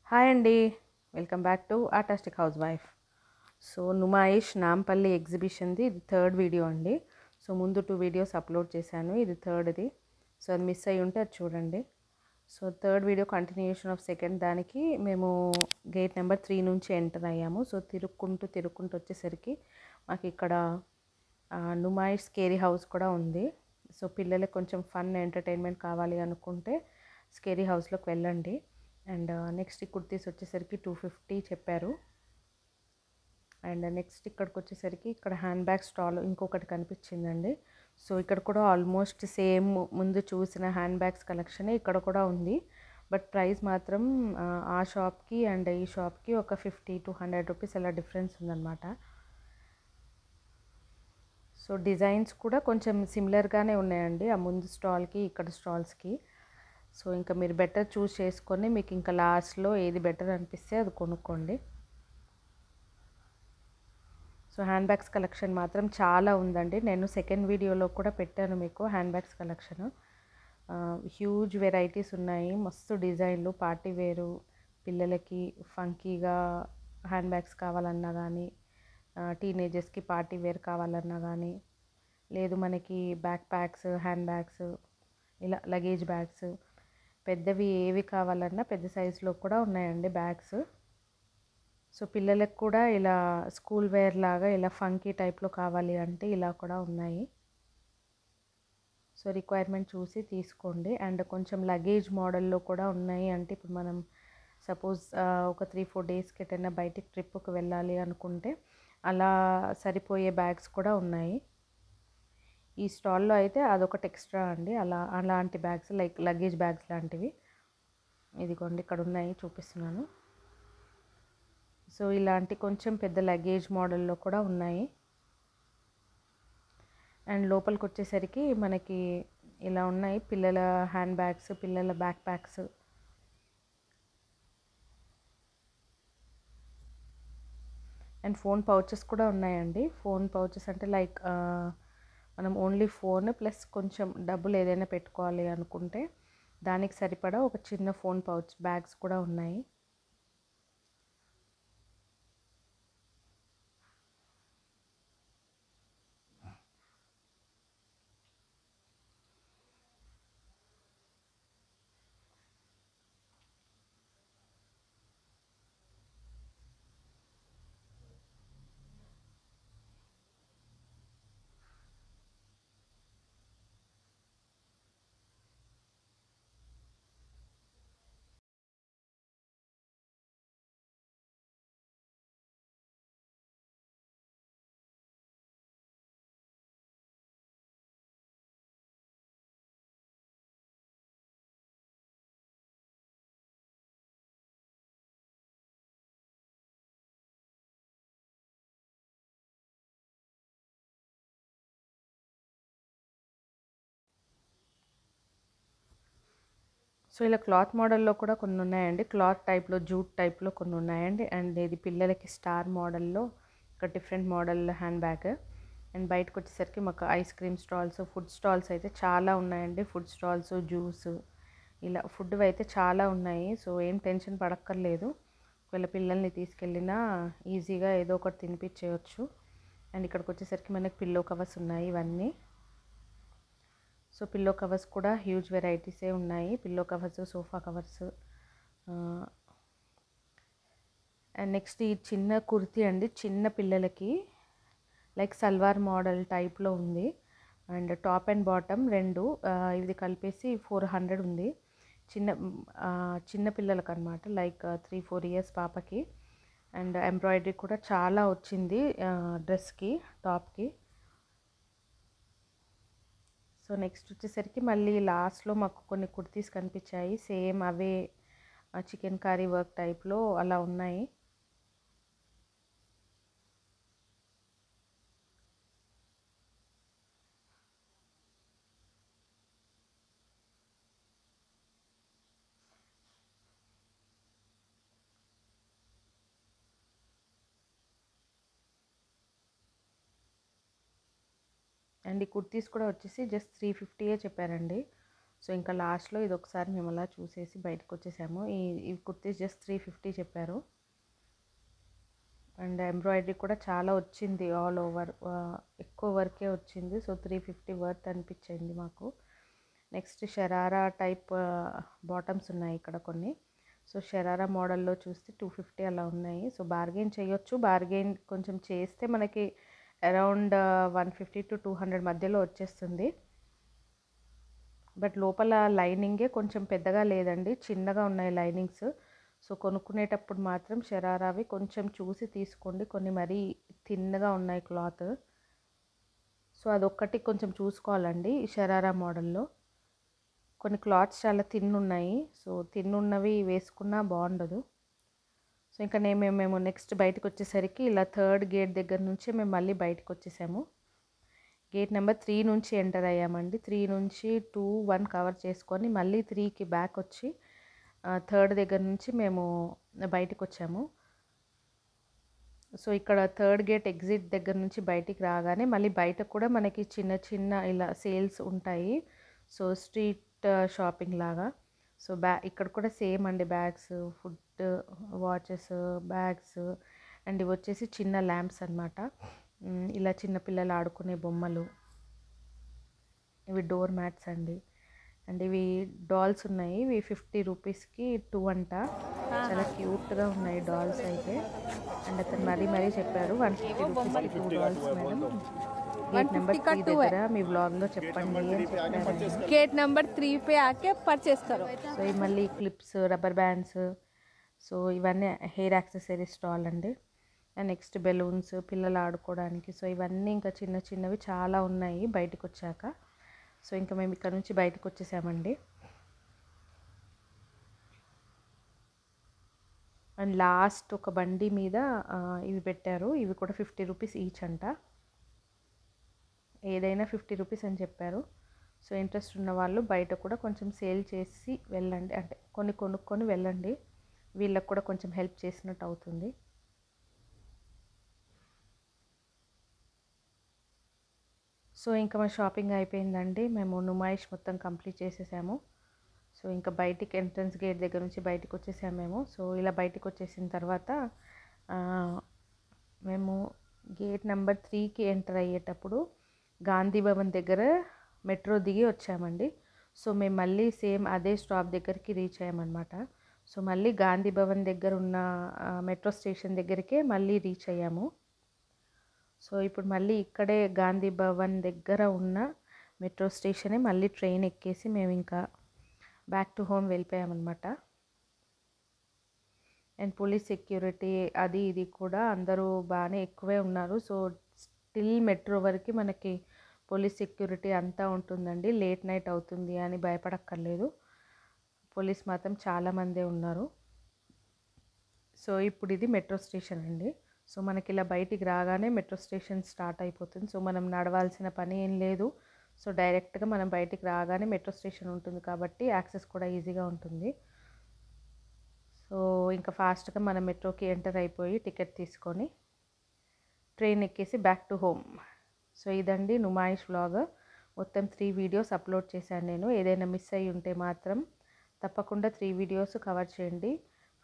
Hi అండి. Welcome back to artistic housewife. So Numaish Nampally ఎగ్జిబిషన్ది ఇది థర్డ్ వీడియో అండి. సో ముందు 2 వీడియోస్ అప్లోడ్ చేశాను, ఇది థర్డ్ది. సో అది మిస్ అయ్యి ఉంటే అది చూడండి. So third video continuation of second దానికి మేము గేట్ నెంబర్ 3 నుంచి ఎంటర్ అయ్యాము. సో తిరుక్కుంటూ వచ్చేసరికి మాకు ఇక్కడ నుమాయిష్ స్కేరీ హౌస్ కూడా ఉంది. సో పిల్లలకి కొంచెం ఫన్ ఎంటర్టైన్మెంట్ కావాలి అనుకుంటే స్కేరీ హౌస్లోకి వెళ్ళండి. అండ్ నెక్స్ట్ ఈ కుర్తీస్ వచ్చేసరికి 250 చెప్పారు. అండ్ నెక్స్ట్ ఇక్కడికి వచ్చేసరికి ఇక్కడ హ్యాండ్ బ్యాగ్ స్టాల్ ఇంకొకటి కనిపించిందండి. సో ఇక్కడ కూడా ఆల్మోస్ట్ సేమ్ ముందు చూసిన హ్యాండ్ బ్యాగ్స్ కలెక్షనే ఇక్కడ కూడా ఉంది. బట్ ప్రైస్ మాత్రం ఆ షాప్కి అండ్ ఈ షాప్కి ఒక 50 to 100 రూపీస్ అలా డిఫరెన్స్ ఉందన్నమాట. సో డిజైన్స్ కూడా కొంచెం సిమిలర్గానే ఉన్నాయండి ఆ ముందు స్టాల్కి ఇక్కడ స్టాల్స్కి. సో ఇంకా మీరు బెటర్ చూస్ చేసుకొని మీకు ఇంకా లాస్ట్లో ఏది బెటర్ అనిపిస్తే అది కొనుక్కోండి. సో హ్యాండ్ బ్యాగ్స్ కలెక్షన్ మాత్రం చాలా ఉందండి. నేను సెకండ్ వీడియోలో కూడా పెట్టాను మీకు hand bags collection. Huge varieties ఉన్నాయి, మస్తు డిజైన్లు, పార్టీ వేరు, పిల్లలకి ఫంకీగా హ్యాండ్ బ్యాగ్స్ కావాలన్నా కానీ, టీనేజర్స్కి పార్టీ వేర్ కావాలన్నా కానీ, లేదు మనకి బ్యాక్ ప్యాక్స్, హ్యాండ్ బ్యాగ్స్, ఇలా లగేజ్ బ్యాగ్స్, పెద్దవి ఏవి కావాలన్నా పెద్ద సైజులో కూడా ఉన్నాయండి బ్యాగ్స్. సో పిల్లలకు కూడా ఇలా స్కూల్ వేర్ లాగా ఇలా ఫంకీ టైప్లో కావాలి అంటే ఇలా కూడా ఉన్నాయి. సో రిక్వైర్మెంట్ చూసి తీసుకోండి. అండ్ కొంచెం లగేజ్ మోడల్లో కూడా ఉన్నాయి. అంటే ఇప్పుడు మనం సపోజ్ ఒక 3-4 డేస్కి ఎటైనా బయటికి ట్రిప్కి వెళ్ళాలి అనుకుంటే అలా సరిపోయే బ్యాగ్స్ కూడా ఉన్నాయి. ఈ స్టాల్లో అయితే అదొకటి ఎక్స్ట్రా అండి, అలాంటి బ్యాగ్స్ లైక్ లగేజ్ బ్యాగ్స్ లాంటివి ఇదిగోండి ఇక్కడ ఉన్నాయి, చూపిస్తున్నాను. సో ఇలాంటి కొంచెం పెద్ద లగేజ్ మోడల్లో కూడా ఉన్నాయి. అండ్ లోపలికి వచ్చేసరికి మనకి ఇలా ఉన్నాయి పిల్లల హ్యాండ్ బ్యాగ్స్, పిల్లల back packs. And phone pouches కూడా ఉన్నాయండి. ఫోన్ పౌచెస్ అంటే లైక్ మనం ఓన్లీ ఫోన్ ప్లస్ కొంచెం డబ్బులు ఏదైనా పెట్టుకోవాలి అనుకుంటే దానికి సరిపడా ఒక చిన్న ఫోన్ పౌచ్ బ్యాగ్స్ కూడా ఉన్నాయి. సో ఇలా క్లాత్ మోడల్లో కూడా కొన్ని ఉన్నాయండి, క్లాత్ టైప్లో, జూట్ టైప్లో కొన్ని ఉన్నాయండి. అండ్ ఇది పిల్లలకి స్టార్ మోడల్లో ఒక different model hand bag. And బయటకు వచ్చేసరికి మాకు ice cream stalls, food stalls అయితే చాలా ఉన్నాయండి. ఫుడ్ స్టాల్స్, జ్యూస్, ఇలా ఫుడ్ అయితే చాలా ఉన్నాయి. సో ఏం టెన్షన్ పడక్కర్లేదు, ఒకవేళ పిల్లల్ని తీసుకెళ్ళినా ఈజీగా ఏదో ఒకటి తినిపించేయచ్చు. అండ్ ఇక్కడికి వచ్చేసరికి మనకి పిల్లో కవర్స్ ఉన్నాయి ఇవన్నీ. సో పిల్లో కవర్స్ కూడా హ్యూజ్ వెరైటీసే ఉన్నాయి, pillow covers, sofa covers. And next ఈ చిన్న కుర్తీ అండి, చిన్న పిల్లలకి లైక్ సల్వార్ మోడల్ టైప్లో ఉంది. అండ్ టాప్ అండ్ బాటమ్ రెండు ఇది కలిపేసి 400 ఉంది. చిన్న పిల్లలకు అనమాట, లైక్ 3-4 ఇయర్స్ పాపకి. అండ్ ఎంబ్రాయిడరీ కూడా చాలా వచ్చింది డ్రెస్కి, టాప్కి. సో నెక్స్ట్ వచ్చేసరికి మళ్ళీ లాస్ట్లో మాకు కొన్ని కుర్తీస్ కనిపించాయి, సేమ్ అవే చికెన్ కర్రీ వర్క్ టైప్లో అలా ఉన్నాయి. అండ్ ఈ కుర్తీస్ కూడా వచ్చేసి జస్ట్ 350 చెప్పారండి. సో ఇంకా లాస్ట్లో ఇది ఒకసారి మేము అలా చూసేసి బయటకు వచ్చేసాము. ఈ కుర్తీస్ జస్ట్ 350 చెప్పారు. అండ్ ఎంబ్రాయిడరీ కూడా చాలా వచ్చింది, ఆల్ ఓవర్ ఎక్కువ వర్కే వచ్చింది. సో 350 వర్త్ అనిపించింది మాకు. నెక్స్ట్ షరారా టైప్ బాటమ్స్ ఉన్నాయి ఇక్కడ కొన్ని. సో షరారా మోడల్లో చూస్తే 250 అలా ఉన్నాయి. సో బార్గెయిన్ చేయొచ్చు, బార్గెయిన్ కొంచెం చేస్తే మనకి అరౌండ్ 150 to 200 మధ్యలో వచ్చేస్తుంది. బట్ లోపల లైనింగే కొంచెం పెద్దగా లేదండి, చిన్నగా ఉన్నాయి లైనింగ్స్. సో కొనుక్కునేటప్పుడు మాత్రం షరారావి కొంచెం చూసి తీసుకోండి, కొన్ని మరీ థిన్గా ఉన్నాయి క్లాత్. సో అదొక్కటి కొంచెం చూసుకోవాలండి. ఈ షరారా మోడల్లో కొన్ని క్లాత్స్ చాలా థిన్ ఉన్నాయి. సో థిన్ ఉన్నవి వేసుకున్నా బాగుండదు. సో ఇంకా మేము నెక్స్ట్ బయటకు వచ్చేసరికి ఇలా 3rd గేట్ దగ్గర నుంచి మేము మళ్ళీ బయటకు వచ్చేసాము. గేట్ నెంబర్ 3 నుంచి ఎంటర్ అయ్యామండి. 3 నుంచి 2, 1 కవర్ చేసుకొని మళ్ళీ 3కి బ్యాక్ వచ్చి 3rd దగ్గర నుంచి మేము బయటకు వచ్చాము. సో ఇక్కడ 3rd గేట్ ఎగ్జిట్ దగ్గర నుంచి బయటికి రాగానే మళ్ళీ బయట కూడా మనకి చిన్న చిన్న ఇలా సేల్స్ ఉంటాయి. సో స్ట్రీట్ షాపింగ్ లాగా. సో ఇక్కడ కూడా సేమ్ అండి, bags, food, watches, bags and ఇవి వచ్చేసి చిన్న ల్యాంప్స్ అన్నమాట. ఇలా చిన్నపిల్లలు ఆడుకునే బొమ్మలు, ఇవి డోర్ మ్యాట్స్ అండి. అండ్ ఇవి డాల్స్ ఉన్నాయి, ఇవి 50 రూపీస్కి 2 అంట. చాలా క్యూట్గా ఉన్నాయి డాల్స్ అయితే. అండ్ అతను మరీ చెప్పారు 150 రూపీస్కి 2 డాల్స్ మేడం. गेट नंबर 3 దగ్గర మీ వ్లాగ్లో చెప్పండి అని చెప్పారు. गेट नंबर 3 पे आके परचेस करो. సో ఈ మళ్ళీ క్లిప్స్, రబ్బర్ బ్యాండ్స్, సో ఇవన్నీ హెయిర్ యాక్సెసరీస్ స్టాల్ అండి. అండ్ నెక్స్ట్ బెలూన్స్, పిల్లలు ఆడుకోవడానికి. సో ఇవన్నీ ఇంకా చిన్న చిన్నవి చాలా ఉన్నాయి బయటకు వచ్చాక. సో ఇంకా మేము ఇక్కడ నుంచి బయటకు వచ్చేసామండి. అండ్ లాస్ట్ ఒక బండి మీద ఇవి పెట్టారు, ఇవి కూడా 50 రూపీస్ ఈచ్ అంట. ఏదైనా 50 రూపీస్ అని చెప్పారు. సో ఇంట్రెస్ట్ ఉన్న వాళ్ళు బయట కూడా కొంచెం సేల్ చేసి వెళ్ళండి, అంటే కొన్ని కొనుక్కొని వెళ్ళండి, వీళ్ళకి కూడా కొంచెం హెల్ప్ చేసినట్టు అవుతుంది. సో ఇంకా మా షాపింగ్ అయిపోయిందండి, మేము నుమాయిష్ మొత్తం కంప్లీట్ చేసేసాము. సో ఇంకా బయటికి ఎంట్రన్స్ గేట్ దగ్గర నుంచి బయటకు వచ్చేసాము మేము. సో ఇలా బయటకు వచ్చేసిన తర్వాత మేము గేట్ నెంబర్ 3కి ఎంటర్ అయ్యేటప్పుడు గాంధీ భవన్ దగ్గర మెట్రో దిగి వచ్చామండి. సో మేము మళ్ళీ సేమ్ అదే స్టాప్ దగ్గరికి రీచ్ అయ్యామన్నమాట. సో మళ్ళీ గాంధీ భవన్ దగ్గర ఉన్న మెట్రో స్టేషన్ దగ్గరికే మళ్ళీ రీచ్ అయ్యాము. సో ఇప్పుడు మళ్ళీ ఇక్కడే గాంధీ భవన్ దగ్గర ఉన్న మెట్రో స్టేషనే మళ్ళీ ట్రైన్ ఎక్కేసి మేము ఇంకా బ్యాక్ టు హోమ్ వెళ్ళిపోయామన్నమాట. అండ్ పోలీస్ సెక్యూరిటీ అది ఇది కూడా అందరూ బాగానే ఎక్కువే ఉన్నారు. సో స్టిల్ మెట్రో వరకు మనకి పోలీస్ సెక్యూరిటీ అంతా ఉంటుందండి, లేట్ నైట్ అవుతుంది అని భయపడక్కర్లేదు. పోలీస్ మాత్రం చాలామందే ఉన్నారు. సో ఇప్పుడు ఇది మెట్రో స్టేషన్ అండి. సో మనకి ఇలా బయటికి రాగానే మెట్రో స్టేషన్ స్టార్ట్ అయిపోతుంది. సో మనం నడవాల్సిన పని ఏం లేదు. సో డైరెక్ట్గా మనం బయటికి రాగానే మెట్రో స్టేషన్ ఉంటుంది కాబట్టి యాక్సెస్ కూడా ఈజీగా ఉంటుంది. సో ఇంకా ఫాస్ట్గా మనం మెట్రోకి ఎంటర్ అయిపోయి టికెట్ తీసుకొని ట్రైన్ ఎక్కేసి బ్యాక్ టు హోమ్. సో ఇదండి నుమాయిష్ వ్లాగ్. మొత్తం 3 వీడియోస్ అప్లోడ్ చేశాను నేను. ఏదైనా మిస్ అయ్యి ఉంటే మాత్రం తప్పకుండా 3 వీడియోస్ కవర్ చేయండి.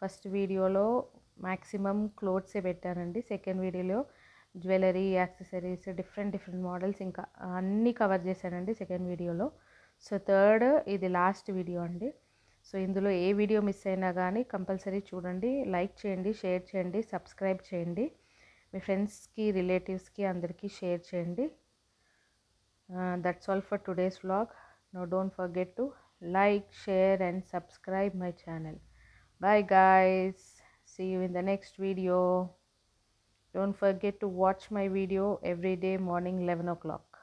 ఫస్ట్ వీడియోలో మ్యాక్సిమం క్లోత్సే పెట్టానండి. సెకండ్ వీడియోలో జ్యువెలరీ, యాక్సెసరీస్, డిఫరెంట్ మోడల్స్ ఇంకా అన్నీ కవర్ చేశానండి సెకండ్ వీడియోలో. సో థర్డ్ ఇది లాస్ట్ వీడియో అండి. సో ఇందులో ఏ వీడియో మిస్ అయినా కానీ కంపల్సరీ చూడండి, లైక్ చేయండి, షేర్ చేయండి, సబ్స్క్రైబ్ చేయండి, మీ ఫ్రెండ్స్కి, రిలేటివ్స్కి అందరికీ షేర్ చేయండి. That's all for today's vlog. No don't forget to like, share and subscribe my channel. Bye guys, see you in the next video. Don't forget to watch my video every day morning 11 o'clock.